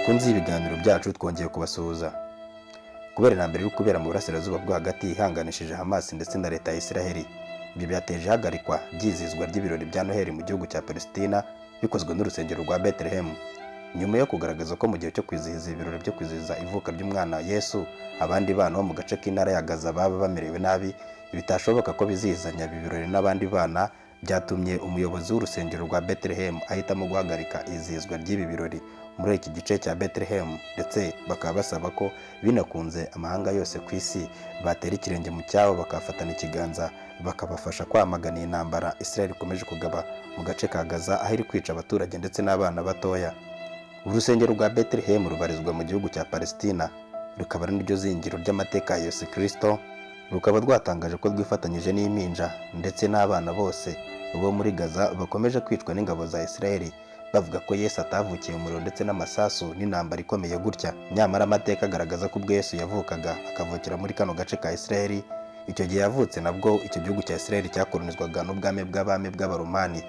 Bakunze ibiganiro byacu twongeye kubasuhuza. Kubera intambara iri kubera mu burasirazuba bwo hagati ihanganishije Hamas ndetse na leta ya Israel. Ibyo byateje ihagarikwa ryizihizwa ry'ibirori bya Noheli mu gihugu cya Palestina bikozwe n'urusengero rwa Bethlehem. Nyuma yo kugaragaza ko mu gihe cyo kwizihiza ibirori byo kwizihiza ivuka ry'umwana Yesu, abandi bana bo mu gace k'intara ya Gaza baba bamerewe nabi, bitashoboka ko bizihizanya ibi birori n'abandi bana, byatumye umuyobozi w'urusengero rwa Bethlehem ahitamo guhagarika izihizwa ry'ibi birori muri iki gice cya Bethlehem, ndetse bakaba basaba ko binakunze amahanga yose ku isi batera ikirenge mu cyabo bakafatana ikiganza bakabafasha kwamagana intambara Israel ikomeje kugaba mu gace ka Gaza, aho iri kwica abaturage ndetse n'abana batoya. Urusengero rwa Bethlehem rubarizwa mu gihugu cya Palestina, rukaba ari niryo zingiro ry'amateka ya Yesu Kristo. Rukaba rwatangaje ko rwifatanyije n'impinja ndetse n'abana bose bo muri Gaza bakomeje kwicwa n'ingabo za Israel, bavuga ko Yesu atavukiye umuriro ndetse n'amasasu n'intambara ikomeye gutya. Nyamara amateka agaragaza ko ubwo Yesu yavukaga akavukira muri kano gace ka Israel, icyo gihe yavutse nabwo icyo gihugu cya Israel cyakolonizwaga n'ubwami bw'abami bw'abaromani.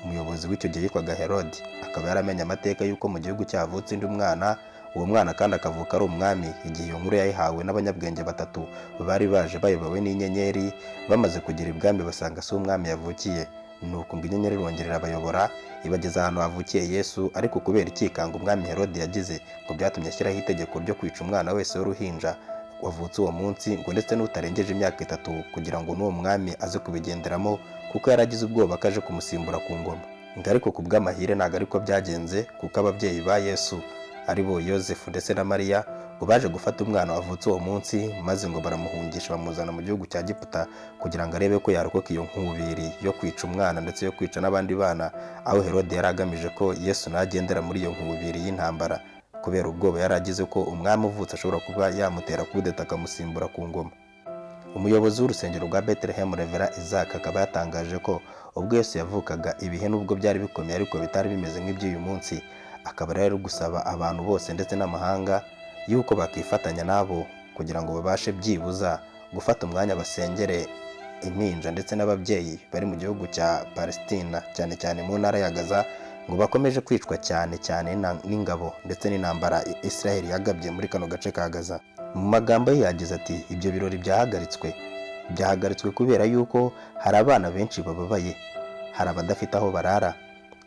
Umuyobozi w'icyo gihe yitwaga Herode, akaba yaramenye amateka y'uko mu gihugu cyavutse undi mwana, uwo mwana kandi akavuka ari umwami. Igihe iyo nkuru yayihawe n'abanyabwenge batatu bari baje bayobowe n'inyenyeri, bamaze kugira ibwami basanga si umwami yavukiye. Nuko ngo inyenyeri irongera abayobora ibageza ahantu havukiye Yesu, ariko kubera ikikanga umwami Herode yagize, ngo byatumye ashyiraho itegeko ryo kwica umwana wese w'uruhinja wavutse uwo munsi, ngo ndetse n'utarengeje imyaka 3, kugira ngo n'uwo mwami aze kubigenderamo, kuko yaragize ubwoba kaje kumusimbura ku ngoma. Ariko ku bw'amahire ntabwo ariko byagenze, kuko ababyeyi ba Yesu ari bo Yosefu ndetse na Mariya ngo baje gufata umwana wavutse uwo munsi, maze ngo baramuhungisha bamuzana mu gihugu cya Giputa kugira ngo arebe ko yarokoka iyo nkubiri yo kwica umwana ndetse yo kwica n'abandi bana, aho Herode yari agamije ko Yesu nagendera muri iyo nkubiri y'intambara, kubera ubwoba yari agize ko umwami uvutse ashobora kuba yamutera kudeta akamusimbura ku ngoma. Umuyobozi w'urusengero rwa Bethlehem Revera Isaac akaba yatangaje ko ubwo Yesu yavukaga ibihe nubwo byari bikomeye ariko bitari bimeze nk'iby'uyu munsi. Akaba rero gusaba abantu bose ndetse n'amahanga yuko bakifatanya nabo kugira ngo babashe byibuza gufata umwanya basengere impinja ndetse n'ababyeyi bari mu gihugu cya Palestina, cyane cyane mu ntara ya Gaza, ngo bakomeje kwicwa cyane n'ingabo ndetse n'intambara Israel yagabye muri kano gace ka Gaza. Mu magambo ye yagize ati, ibyo birori byahagaritswe kubera yuko hari abana benshi bababaye, hari abadafite aho barara,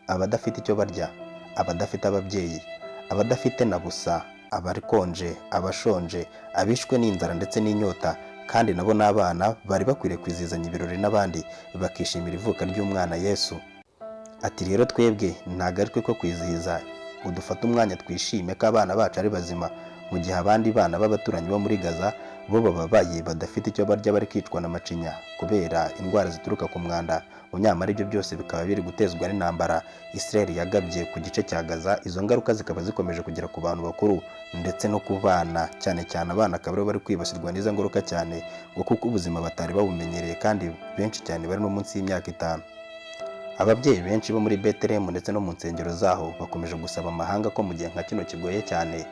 abadafite icyo barya, abadafite ababyeyi, abadafite na busa, abarikonje, abashonje, abishwe n'inzara ndetse n'inyota, kandi nabo n'abana bari bakwiriye kwizihizanya ibirori n'abandi bakishimira ivuka ry'umwana Yesu. Ati rero twebwe ntabwo ari twe ko kwizihiza, ngo dufate umwanya twishime ko abana bacu ari bazima, mu gihe abandi bana b'abaturanyi bo muri Gaza bo bababaye badafite icyo barya, bari kwicwa n'amacinya kubera indwara zituruka ku mwanda. Nyamara ibyo byose bikaba biri gutezwa n'intambara Israel yagabye ku gice cya Gaza. Izo ngaruka zikaba zikomeje kugera ku bantu bakuru ndetse no ku bana, cyane cyane abana akaba bari kwibasirwa n'izo ngaruka cyane, ngo kuko ubuzima batari babumenyereye, kandi benshi cyane bari no munsi y'imyaka 5. Ababyeyi benshi bo muri Bethlehem ndetse no mu nsengero zaho bakomeje gusaba amahanga ko mu gihe nka kino kigoye cyane,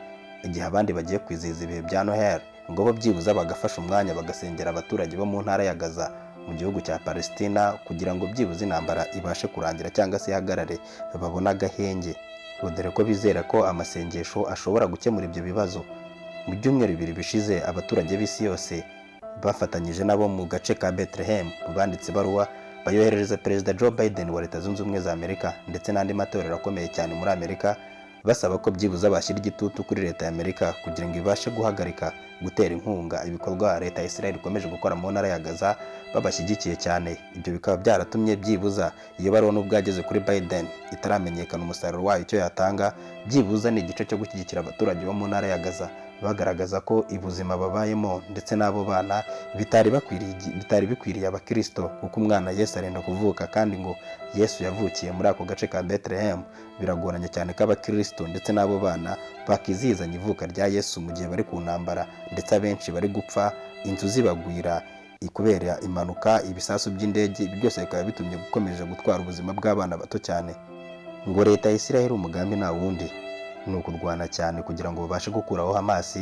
igihe abandi bagiye kwizihiza ibihe bya Noheli, ngo bo byibuza bagafasha umwanya bagasengera abaturage bo mu ntara ya Gaza mu gihugu cya Palestina, kugira ngo byibuze intambara ibashe kurangira cyangwa se ihagarare, babone agahenge. Dore ko bizera ko amasengesho ashobora gukemura ibyo bibazo. Mu byumweru 2 bishize, abaturage b'isi yose bafatanyije nabo mu gace ka Bethlehem banditse baruwa bayoherereza Perezida Joe Biden wa Leta Zunze Ubumwe za Amerika ndetse n'andi matorero akomeye cyane muri Amerika, basaba ko byibuza bashyira igitutu kuri leta ya Amerika kugira ngo ibashe guhagarika gutera inkunga ibikorwa leta ya Israel ikomeje gukora mu ntara ya Gaza, babashyigikiye cyane. Ibyo bikaba byaratumye byibuza iyo baruwa n'ubwo yageze kuri Biden itaramenyekana umusaruro wayo icyo yatanga, byibuza ni igice cyo gushyigikira abaturage bo mu ntara ya Gaza, bagaragaza ko ubuzima babayemo ndetse n'abo bana bitari bikwiriye abakristo, kuko umwana Yesu arenda kuvuka, kandi ngo Yesu yavukiye muri ako gace ka Bethlehem. Biragoranye cyane ko abakristo ndetse n'abo bana bakizihizanya ivuka rya Yesu mu gihe bari ku ntambara, ndetse abenshi bari gupfa, inzu zibagwira kubera impanuka, ibisasu by'indege. Ibi byose bikaba bitumye gukomeje gutwara ubuzima bw'abana bato cyane. Ngo leta ya Israel umugambi nta wundi, ni ukurwana cyane kugira ngo babashe gukuraho Hamas,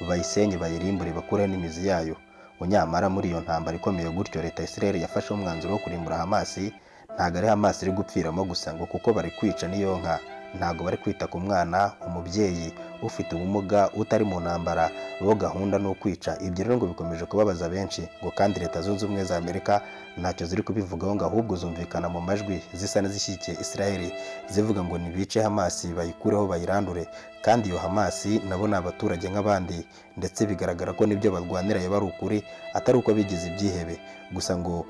bayisenye, bayirimbure, bakureho n'imizi yayo. Nyamara muri iyo ntambara ikomeye gutyo, leta ya Israel yafashe umwanzuro wo kurimbura Hamas. Ntabwo ari Hamas iri gupfiramo gusa, ngo kuko bari kwica n'iyo nka ntabwo bari kwita ku mwana, umubyeyi, ufite ubumuga, utari mu ntambara, bo gahunda ni ukwica. Ibyo rero ngo bikomeje kubabaza benshi, ngo kandi Leta Zunze Ubumwe za Amerika ntacyo ziri kubivugaho, ngo ahubwo zumvikana mu majwi zisa n'izishyigikiye Israel, zivuga ngo nibice Hamas bayikureho bayirandure, kandi iyo Hamas nabo ni abaturage nk'abandi, ndetse bigaragara ko n'ibyo barwanira yaba ari ukuri, atari uko bigize ibyihebe. Gusa ngo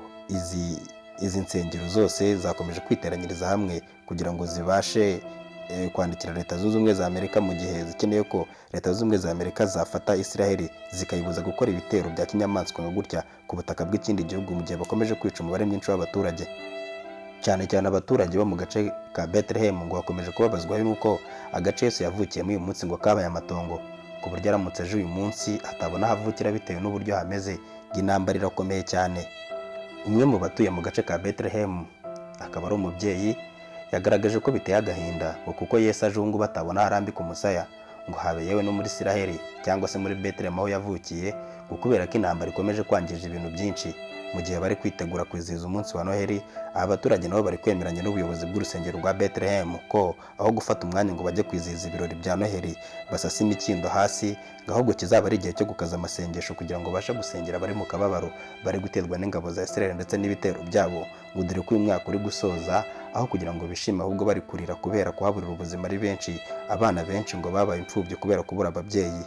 izi nsengero zose zakomeje kwiteranyiriza hamwe kugira ngo zibashe kwandikira Leta Zunze Ubumwe za Amerika mu gihe zikeneye ko Leta Zunze Ubumwe za Amerika zafata Israel zikayibuza gukora ibitero bya kinyamaswa nka gutya ku butaka bw'ikindi gihugu, mu gihe bakomeje kwica umubare mwinshi w'abaturage, cyane cyane abaturage bo mu gace ka Bethlehem. Ngo bakomeje kubabazwa n'uko agace Yesu yavukiyemo uyu munsi ngo kabaye amatongo, ku buryo aramutse aje uyu munsi atabona aho avukira bitewe n'uburyo hameze. Intambara irakomeye cyane. Umwe mu batuye mu gace ka Bethlehem akaba ari umubyeyi, yagaragaje ko biteye agahinda ngo kuko Yesu aje ubu ngubu batabona aho arambika umusaya, ngo habe yewe no muri Israel cyangwa se muri Bethlehem aho yavukiye, ngo kubera ko intambara ikomeje kwangiza ibintu byinshi. Mu gihe bari kwitegura kwizihiza umunsi wa Noheli, abaturage nabo bari kwemeranya n'ubuyobozi bw'urusengero rwa Bethlehem ko aho gufata umwanya ngo bajye kwizihiza ibirori bya Noheli basasa imikindo hasi, ngo ahubwo kizaba ari igihe cyo gukaza amasengesho kugira ngo bashe gusengera abari mu kababaro bari guterwa n'ingabo za Israel ndetse n'ibitero byabo, ngo dore ko uyu mwaka uri gusoza, aho kugira ngo bishime ahubwo bari kurira kubera kuhaburira ubuzima ari benshi, abana benshi ngo babaye imfubyi kubera kubura ababyeyi.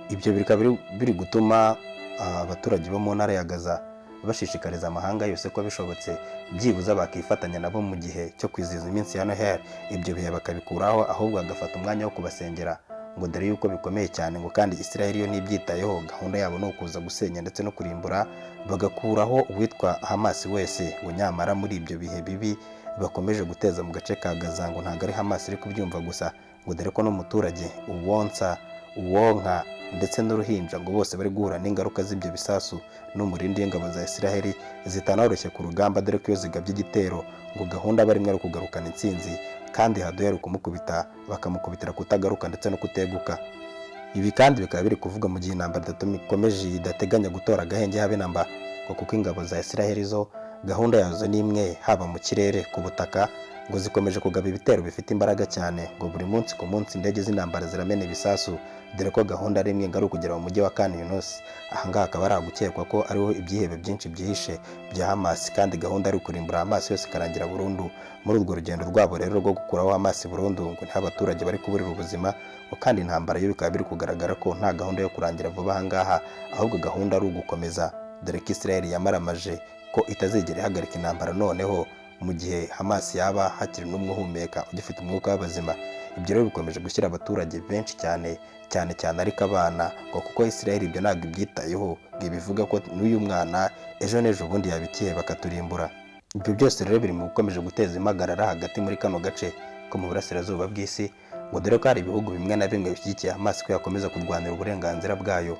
Ibyo bikaba biri gutuma abaturage bo mu ntara ya Gaza bashishikariza amahanga yose ko bishobotse byibuza bakifatanya nabo mu gihe cyo kwizihiza iminsi ya Noheli. Ibyo bihe bakabikuraho, ahubwo bagafata umwanya wo kubasengera, ngo dore yuko bikomeye cyane. Ngo kandi Israel yo ntibyitayeho, gahunda yabo ni ukuza gusenya ndetse no kurimbura, bagakuraho uwitwa Hamas wese. Ngo nyamara muri ibyo bihe bibi bakomeje guteza mu gace ka Gaza, ngo ntabwo ari Hamas iri kubyumva gusa, ngo dore ko n'umuturage, uwonsa, uwonka ndetse n'uruhinja, ngo bose bari guhura n'ingaruka z'ibyo bisasu n'umurindi w'ingabo za Israel zitanoroshye ku rugamba, dore ko iyo zigabye igitero ngo gahunda barimwe ari ukugarukana intsinzi, kandi haduye ari ukumukubita bakamukubitira kutagaruka ndetse no kuteguka. Ibi kandi bikaba biri kuvuga mu gihe intambara ikomeje idateganya gutora agahenge habe namba, ngo kuko ingabo za Israel zo gahunda yazo ni imwe, haba mu kirere, ku butaka, ngo zikomeje kugaba ibitero bifite imbaraga cyane, ngo buri munsi ku munsi indege z'intambara ziramena ibisasu, dore ko gahunda ari imwe ngari kugera mu mujyi wa Khan Younis. Aha ngaha akaba ari gukekwa ko ariho ibyihebe byinshi byihishe bya Hamas, kandi gahunda ari kurimbura Hamas yose ikarangira burundu. Muri urwo rugendo rwabo rero rwo gukuraho Hamas burundu, ngo nta baturage bari kuburira ubuzima, kandi intambara yo bikaba biri kugaragara ko nta gahunda yo kurangira vuba aha ngaha, ahubwo gahunda ari ugukomeza, dore ko Israel yamaramaje ko itazigera ihagarika intambara noneho mu gihe Hamas yaba hakiri n'umwe uhumeka ugifite umwuka w'abazima. Ibyo rero bikomeje gushyira abaturage benshi cyane ariko abana, ngo kuko Israel ibyo ntabwo ibyitayeho, ngo bivuga ko n'uyu mwana ejo n'ejo bundi yabikiye bakaturimbura. Ibyo byose rero biri mu gukomeje guteza impagarara hagati muri kano gace ko mu burasirazuba bw'isi, ngo dore ko hari ibihugu bimwe na bimwe bishyigikiye Hamas ko yakomeza kurwanira uburenganzira bwayo,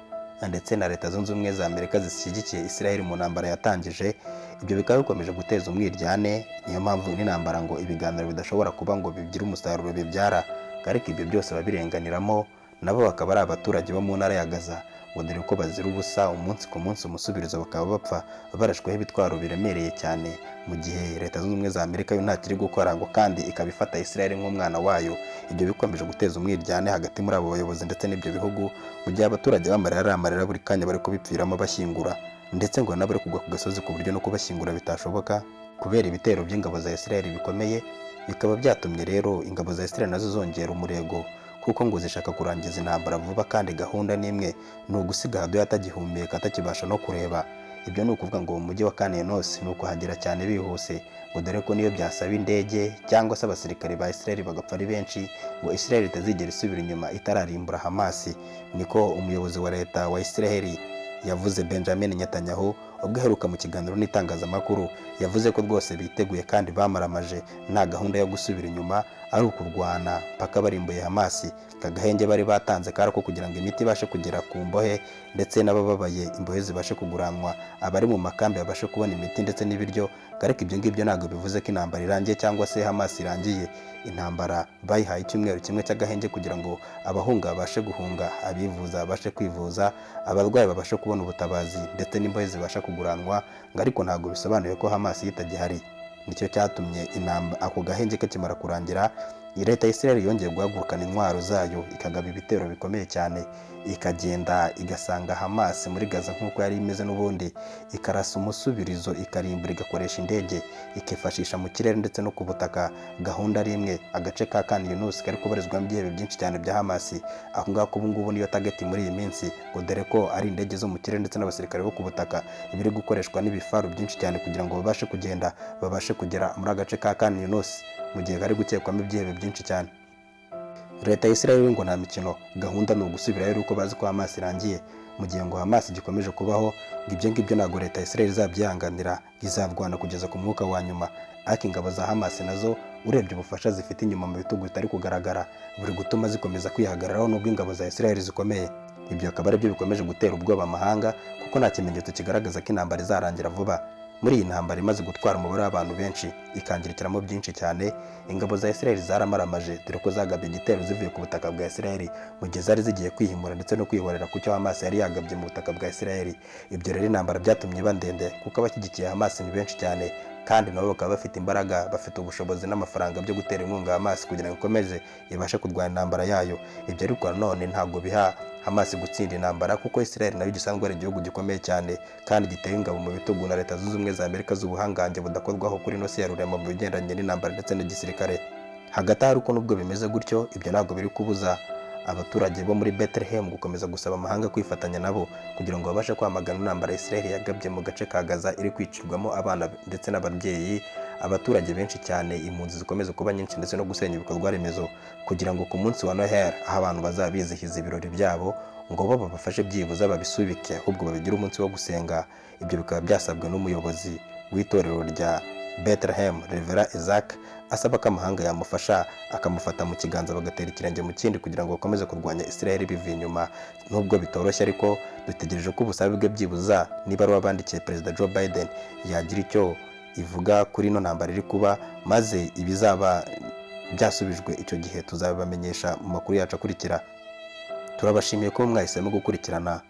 ndetse na Leta Zunze Ubumwe za Amerika zishyigikiye Israel mu ntambara yatangije. Ibyo bikaba bikomeje guteza umwiryane, niyo mpamvu n'intambara ngo ibiganiro bidashobora kuba ngo bigire umusaruro bibyara, ariko ibyo byose babirenganiramo, nabo bakaba ari abaturage bo mu ntara ya Gaza, ngo dore ko bazira ubusa umunsi ku munsi umusubirizo bakaba bapfa barashweho ibitwaro biremereye cyane, mu gihe Leta Zunze Ubumwe za Amerika yo ntakiri gukora, ngo kandi ikaba ifata Israel nk'umwana wayo. Ibyo bikomeje guteza umwiryane hagati muri abo bayobozi ndetse n'ibyo bihugu, mu gihe abaturage bamarira buri kanya bari kubipfiramo bashyingura, ndetse ngo nabo bari kugwa ku gasozi ku buryo no kubashyingura bitashoboka kubera ibitero by'ingabo za Israel bikomeye. Bikaba byatumye rero ingabo za Israel nazo zongera umurego, kuko ngo zishaka kurangiza intambara vuba, kandi gahunda n'imwe ni ugusiga haduye atagihumeka atakibasha no kureba. Ibyo ni ukuvuga ngo mu mujyi wa Khan Younis ni ukuhagera cyane bihuse, ngo dore ko niyo byasaba indege cyangwa se abasirikare ba Israel bagapfa ari benshi, ngo Israel itazigera isubira inyuma itararimbura Hamas. Niko umuyobozi wa leta wa Israel yavuze Benjamin Netanyahu ubwo aheruka mu kiganiro n'itangazamakuru. Yavuze ko rwose biteguye kandi bamaramaje, nta gahunda yo gusubira inyuma, ari ukurwana mpaka barimbuye Hamas. Kagahenge bari batanze kara ko kugira ngo imiti ibashe kugera ku mbohe ndetse n'abababaye imbohe zibashe kuguranwa, abari mu makambi babashe kubona imiti ndetse n'ibiryo. Ariko ibyo ngibyo ntabwo bivuze ko intambara irangiye cyangwa se Hamas irangiye. Intambara bayihaye icyumweru kimwe cy'agahenge kugira ngo abahunga babashe guhunga, abivuza babashe kwivuza, abarwayi babashe kubona ubutabazi ndetse n'imbohe zibasha kuguranwa, ariko ntabwo bisobanuye ko Hamas itagihari. Nicyo cyatumye ako gahenge kakimara kurangira, leta ya Israel yongeye guhagurukana intwaro zayo ikagaba ibitero bikomeye cyane, ikagenda igasanga Hamas muri Gaza nk'uko yari imeze n'ubundi, ikarasa umusubirizo, ikarimbura, igakoresha indege, ikifashisha mu kirere ndetse no ku butaka. Gahunda ari imwe, agace ka Khan Younis kari kubarizwamo ibyihebe byinshi cyane bya Hamas. Aho ngaho ubu ngubu niyo target muri iyi minsi, ngo dore ko ari indege zo mu kirere ndetse n'abasirikare bo ku butaka biri gukoreshwa n'ibifaru byinshi cyane kugira ngo babashe kugenda, babashe kugera muri agace ka Khan Younis mu gihe kari gukekwamo ibyihebe byinshi cyane. Leta ya Israel ngo nta mikino, gahunda ni ugusubirayo uko bazi ko Hamas irangiye. Mu gihe ngo Hamas gikomeje kubaho, ibyo ngibyo ntabwo leta ya Israel izabyihanganira, izarwana kugeza ku mwuka wa nyuma. Ariko ingabo za Hamas nazo urebye ubufasha zifite inyuma mu bitugu bitari kugaragara, buri gutuma zikomeza kwihagararaho nubwo ingabo za Israel zikomeye. Ibyo akaba ari byo bikomeje gutera ubwoba amahanga, kuko nta kimenyetso kigaragaza ko intambara izarangira vuba. Muri iyi ntambara imaze gutwara umubare w'abantu benshi, ikangirikiramo byinshi cyane, ingabo za Israel zaramaramaje, dore ko zagabye igitero zivuye ku butaka bwa Israel mu gihe zari zigiye kwihimura ndetse no kwihorera ku cyo Hamas yari yagabye mu butaka bwa Israel. Ibyo rero intambara byatumye iba ndende, kuko abashyigikiye Hamas ni benshi cyane, kandi nabo bakaba bafite imbaraga, bafite ubushobozi n'amafaranga byo gutera inkunga Hamas kugira ngo ikomeze ibashe kurwanya intambara yayo. Ibyo ariko nanone ntabwo biha Hamas gutsinda intambara, kuko Israel nayo gisanzwe ari igihugu gikomeye cyane kandi giteye ingabo mu bitugu na Leta Zunze Ubumwe za Amerika z'ubuhangange budakorwaho kuri ino si ya rurema mu bigendanye n'intambara ndetse n'igisirikare. Hagati aho ariko nubwo bimeze gutyo, ibyo ntabwo biri kubuza abaturage bo muri Bethlehem gukomeza gusaba amahanga kwifatanya nabo kugira ngo babashe kwamagana intambara Israel yagabye mu gace ka Gaza iri kwicirwamo abana ndetse n'ababyeyi, abaturage benshi cyane, impunzi zikomeza kuba nyinshi ndetse no gusenya ibikorwa remezo, kugira ngo ku munsi wa Noheli aho abantu bazaba bizihiza ibirori byabo, ngo bo babafashe byibuze babisubike, ahubwo babigira umunsi wo gusenga. Ibyo bikaba byasabwe n'umuyobozi w'itorero rya Bethlehem, Revera Isaac, asaba ko amahanga yamufasha akamufata mu kiganza bagatera ikirenge mu kindi kugira ngo bakomeze kurwanya Israel bivuye inyuma. Nubwo bitoroshye ariko dutegereje ko ubusabe bwe byibuza niba ari wabandikiye Perezida Joe Biden yagira icyo ivuga kuri ino ntambara iri kuba, maze ibizaba byasubijwe icyo gihe tuzabibamenyesha mu makuru yacu akurikira. Turabashimiye ko mwahisemo gukurikirana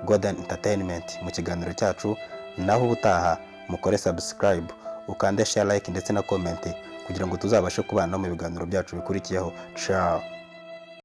Golden Entertainment mu kiganiro cyacu, naho ubutaha mukore subscribe, ukande share, like ndetse na comment kugira ngo tuzabashe kubana no mu biganiro byacu bikurikiyeho. Ciao.